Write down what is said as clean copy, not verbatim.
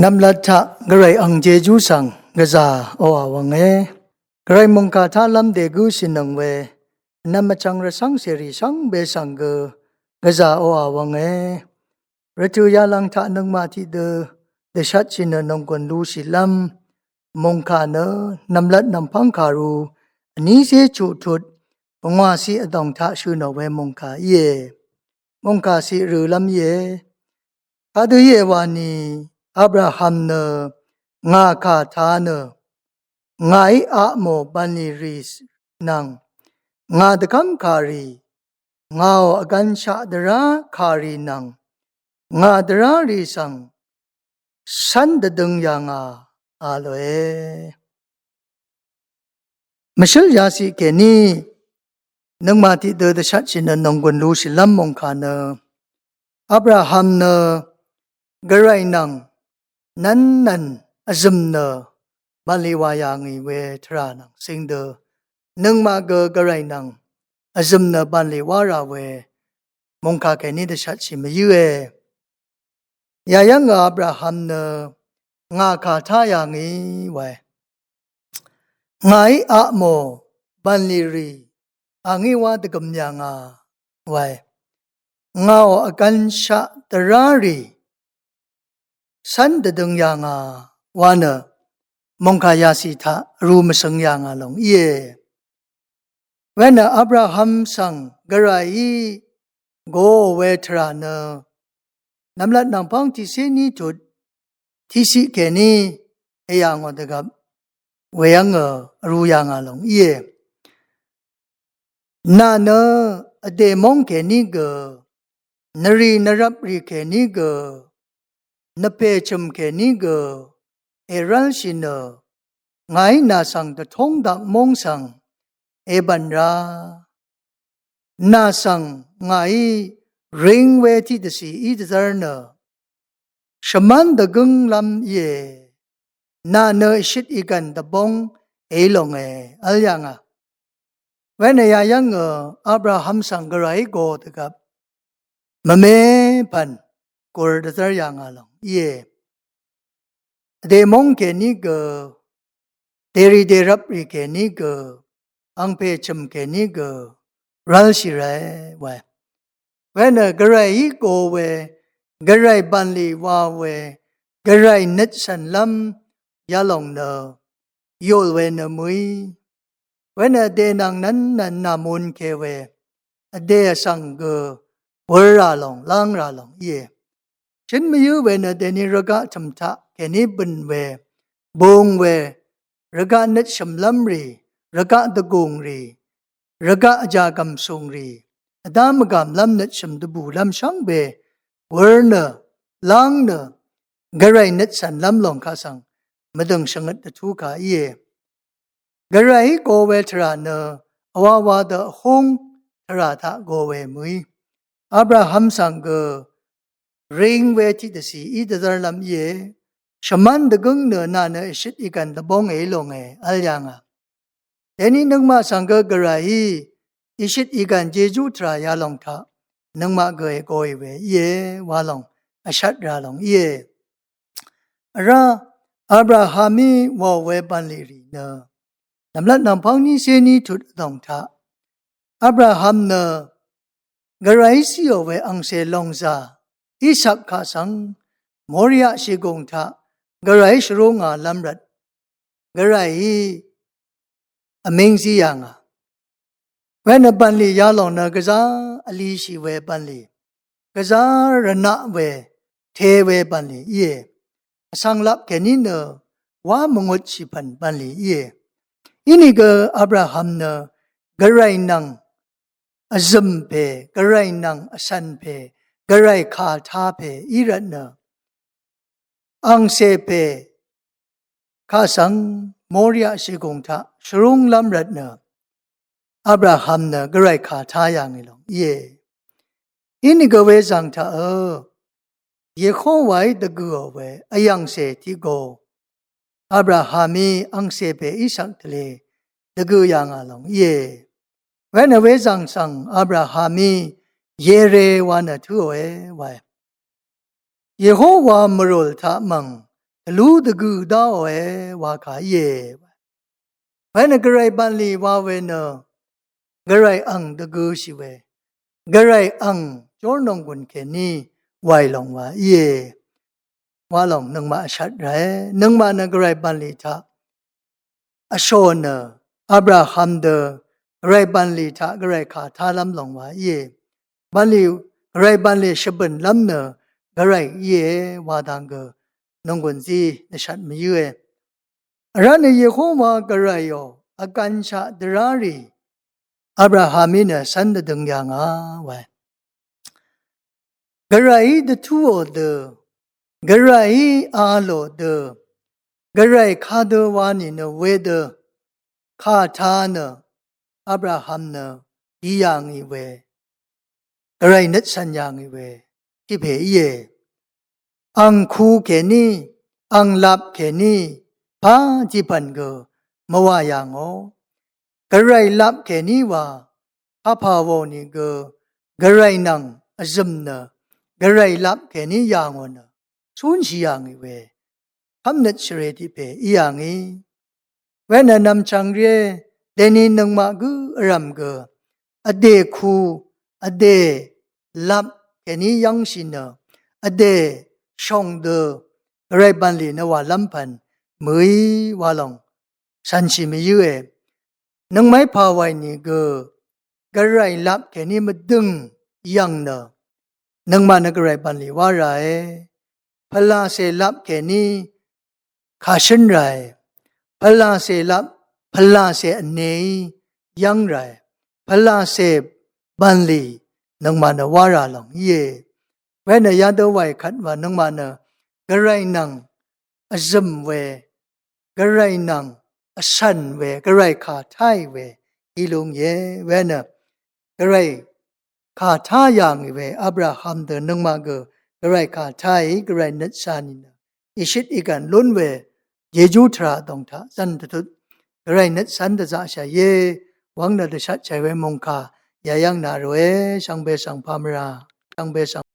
นำลัทธะกระไรอังเจจูสังกะจาโออาวังเอกระไรมงคาทาลัมเดกุสินังเวนำมาจังระสังเสรีสังเบสังเกกะจาโออาวังประตูยาลังทะนังมาทิเดเดชัดชินนงกวนลูสิลัมมงคาเนนำลัดนำพังคารูอันนี้เสจุทุดปงวาสีอดองทะชูนเวมงคาเยมงคาสีหรือลัมเยอาดุเยวานีอับราฮัมเนงาคาทาเนงาอะโมบันิริสนังงาดกัมคารีงาอกันชาดราคารีนังงาดราริสังสันดดึงยังอาโลเอมชลยาสีเกนีนังมาติเดดชัดชินนงกุนลูสิลัมมงคาเนอับราฮัมเนกระไรนังนั้นอซึมเนบาลีวายางีเวทรานังสิงเดนึงมาเกกระไรนังอซึมเนบาลีวาราเวมงคาแกนิดชัดชิมยูยายังอับราฮัมเนงาคาทายางีเวไงอะโมบันลีรีอางีวาตกมยังเวงาอกันชะตรารีสันดดึงยังวานมงคายาสิทารูมสังยังลงเยเวนอับราฮัมสังกระไรโกเวทราเนนำลัดนำพังที่เสนีจุดที่สิเกนีเอยังอดกับเวยังรูยังลงเยนาเนอเดมงเกนีเกนรีนรับรีเกนีเกนเปชมเกนิเกเอรัลชินไงนาสังตะทงดักมงสังเอบันรานาสังไงริงเวทิดสีอีดซาร์เนชมันดะกึงลำเยนาเนชิดอีกันตะบงเอลงอัลยังเวนยายังอับราฮัมสังกระไรโกตะกับมะเมพันกูรดะซาร์ยังลงเยเดมงเกนิเกเดรีเดรับรีเกนิเกอังเพชมเกนิเกรัลชิเรเวเวนกระไรโกเวกระไรบันลีวาเวกระไรนัดสันลัมยาลงเนโยลเวนมุยเวนเดนังนั้นนามุนเคเวเดสังเกวราลงลังราลงเยฉันไม่ยูเวนเดนิรกะชมทะแค่นี้เป็นเวบงเวรกะนัดชมลัมรีรกะตะกงรีรกะจากำทรงรีดามกำลัมนัดชมตบูลัมช่างเบเวอร์เนลังเนกระไรนัดสันลัมลงข้าสังมาดึงสังกัดทุกขาเยกระไรโกเวทราเนอวาวาดหงทราทะโกเวมุยอับราฮัมสังเกริงเวทิดสีอีดาร์ลัมเยชมันดกึงเนนาเนชิดอีกันตะบงเอลงอัลยังเดนี้นึกมาสังเกกระไรอิชิดอีกันเจจูทรายาลงทะนึกมาเกยโกยเวเยวาลงอชัดราลงเยราอับราฮัมีวอเวบันลีรีเนนำลัดนำพังนี้เสนีทุดลงทะอับราฮัมเนกระไรสิโอเวอังเซลงซาอิสักขาสังมอริยชิกงทะกระไรชรุงลัมรัดกระไรอเมงซียังเวนบันลียาลงนะกะซาอลีชีเวบันลีกะซารณะเวเทเวบันลีเยสังลับแค่นี้เนวามงดชิพันบันลีเยอินี่ก็อับราฮัมเนกระไรนังอซึมเพกระไรนังอสันเพกระไรคาทาเพอิรัตเนอังเซเพข้าสังโมริยชิกงทะชรุงลัมรัตเนอับราฮัมเนกระไรคาทายังลงเยอินี่ก็เวสังทะเยโคไว้ตะกัวเวอยังเซติโกอับราฮัมีอังเซเพอิสักทะเลตะกัวยังลงเยเวนเวสังสังอับราฮัมีเยเรวานะทุเวไวเยโฮวามรุลทะมัง lu the gu da we wa kha ye when a great banli wa we no great ang the gu shi we great ang chor nong gun ke ni wai long wa ye wa long nang ma shat ra nang ma na great banli tha a shon Abraham the great banli tha great kha tha lam long wa ye banli great banli shaben lam na great ye wa dang ge nong gun ji na shat mi ye ran ye ho ma great yo akan cha drari Abrahamina san de deng yang wa great the two of the great alo the great kha de wa ni no we the kha tha na Abraham na yi yang yi we great net san yang yi we ti phe ye ang khu ke ni ang lap ke ni pa ji pan go ma wa yang o great lap ke ni wa a pha wo ni go great nang azum na great lap ke ni yang o na sun chi yang yi we ham net shre ti phe yi yang yi when na nam chang re de ni nang ma gu ram go ade khu ade lap ke ni yang shin na ade shong de great ban li na wa lam pan mui wa long san chi mi yu e nang mai pha wai ni go great lap ke ni ma dung yang na nang ma na great ban li wa ra e phala se lap ke ni kha shin ra e phala se lap phala se ane yang ra e phala se ban li nang ma na wa ra long ye when na ya do wai khat wa nang ma na great nang azum we great nang asan we great kha thai we ilung ye when na great kha tha yang we Abraham de nang ma go great kha thai great net san na ishit ikan lun we ye ju thra dong tha san tu great net san da za sha ye wang na de shat chai we mong kha ya yang na ro e sang be sang phamra sang be sang